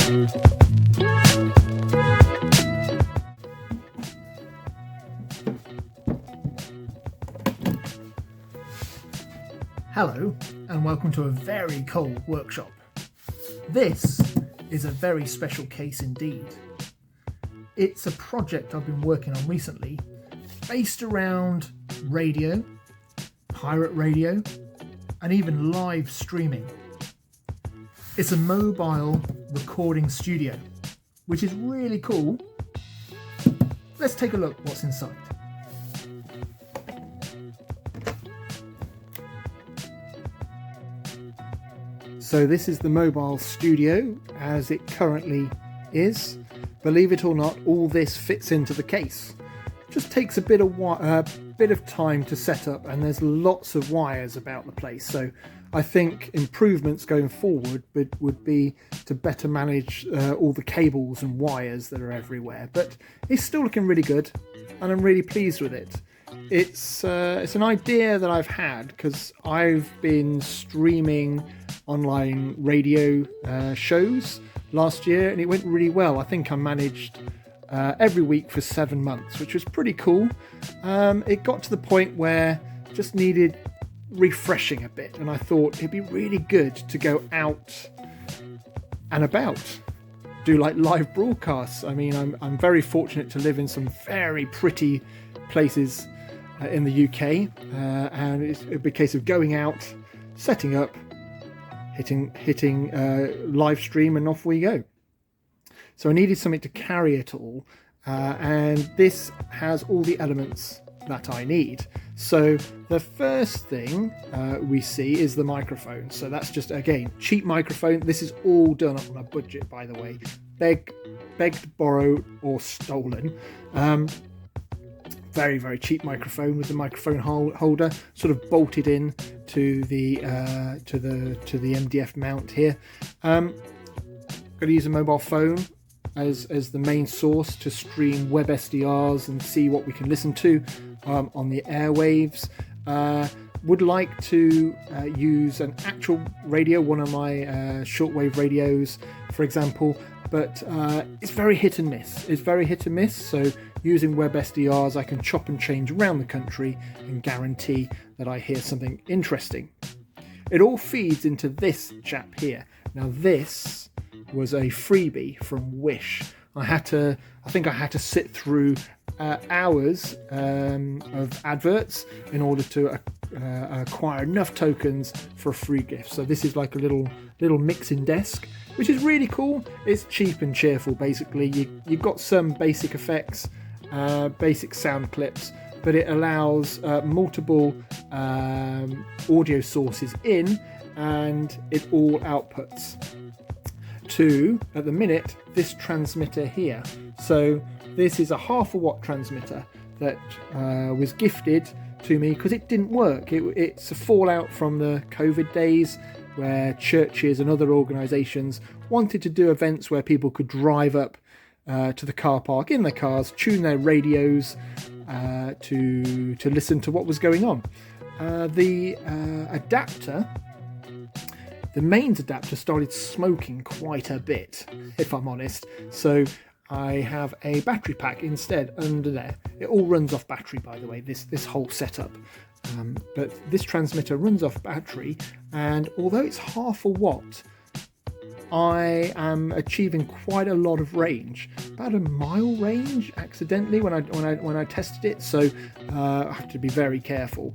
Hello and welcome to a very cold workshop. This is a very special case indeed. It's a project I've been working on recently based around radio, pirate radio and even live streaming. It's a mobile recording studio, which is really cool. Let's take a look what's inside. So this is the mobile studio as it currently is. Believe it or not, all this fits into the case. Just takes a bit of time to set up, and there's lots of wires about the place. So I think improvements going forward would be to better manage all the cables and wires that are everywhere. But it's still looking really good, and I'm really pleased with it. It's an idea that I've had because I've been streaming online radio shows last year, and it went really well. I think I managed every week for 7 months, which was pretty cool. It got to the point where it just needed refreshing a bit, and I thought it'd be really good to go out and about, do like live broadcasts. I mean, I'm very fortunate to live in some very pretty places in the UK, and it'd be a case of going out, setting up, hitting live stream, and off we go. So I needed something to carry it all, and this has all the elements that I need. So the first thing we see is the microphone. So that's just, again, cheap microphone. This is all done on a budget, by the way. Begged, borrowed, or stolen. Very, very cheap microphone with the microphone holder sort of bolted in to the MDF mount here. Going to use a mobile phone as the main source to stream web SDRs and see what we can listen to on the airwaves. Would like to use an actual radio, one of my shortwave radios, for example, but it's very hit and miss. So using web SDRs, I can chop and change around the country and guarantee that I hear something interesting. It all feeds into this chap here. Now this was a freebie from Wish. I think I had to sit through hours of adverts in order to acquire enough tokens for a free gift. So this is like a little mixing desk, which is really cool. It's cheap and cheerful. Basically, you've got some basic effects, basic sound clips, but it allows multiple audio sources in, and it all outputs to, at the minute, this transmitter here. So this is a 0.5 watt transmitter that was gifted to me because it didn't work. It's a fallout from the COVID days where churches and other organisations wanted to do events where people could drive up to the car park in their cars, tune their radios to listen to what was going on. The mains adapter started smoking quite a bit, if I'm honest. So I have a battery pack instead under there. It all runs off battery, by the way, this whole setup. But this transmitter runs off battery, and although it's 0.5 watt, I am achieving quite a lot of range, about a mile range accidentally when I tested it. So I have to be very careful.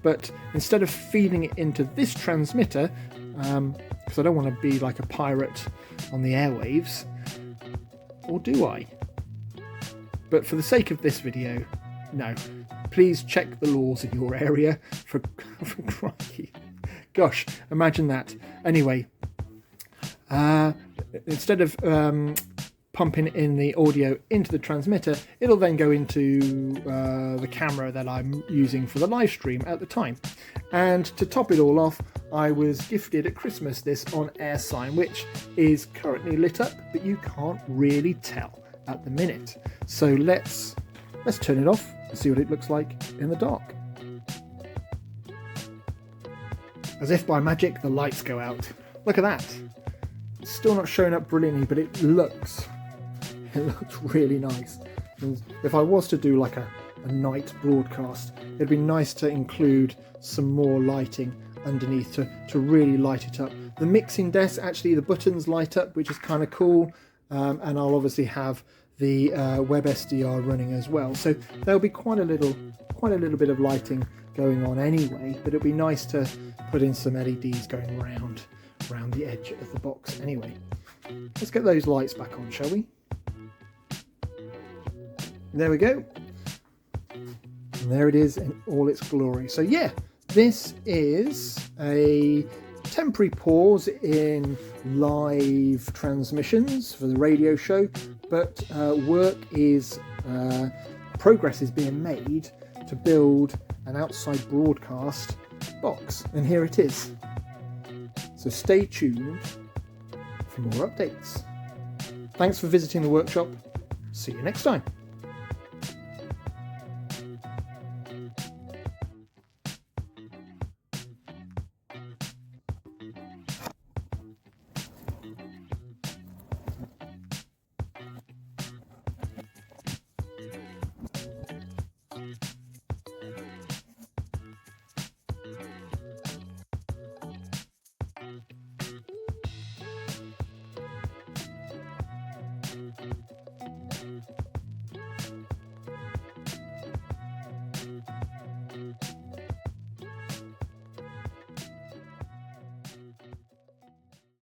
But instead of feeding it into this transmitter, because I don't want to be like a pirate on the airwaves, or do I? But for the sake of this video, no. Please check the laws in your area for crikey. Gosh, imagine that. Anyway, instead of pumping in the audio into the transmitter, it'll then go into the camera that I'm using for the live stream at the time. And to top it all off, I was gifted at Christmas this on-air sign, which is currently lit up, but you can't really tell at the minute. So let's turn it off and see what it looks like in the dark. As if by magic, the lights go out. Look at that. It's still not showing up brilliantly, but it looks really nice. And if I was to do like a night broadcast, it'd be nice to include some more lighting underneath to really light it up. The mixing desk, actually the buttons light up, which is kind of cool, and I'll obviously have the web SDR running as well, so there'll be quite a little bit of lighting going on anyway, but it'll be nice to put in some LEDs going around the edge of the box anyway. Let's get those lights back on, shall we? There we go. And there it is in all its glory. So yeah, this is a temporary pause in live transmissions for the radio show, but progress is being made to build an outside broadcast box, and here it is. So stay tuned for more updates. Thanks for visiting the workshop. See you next time.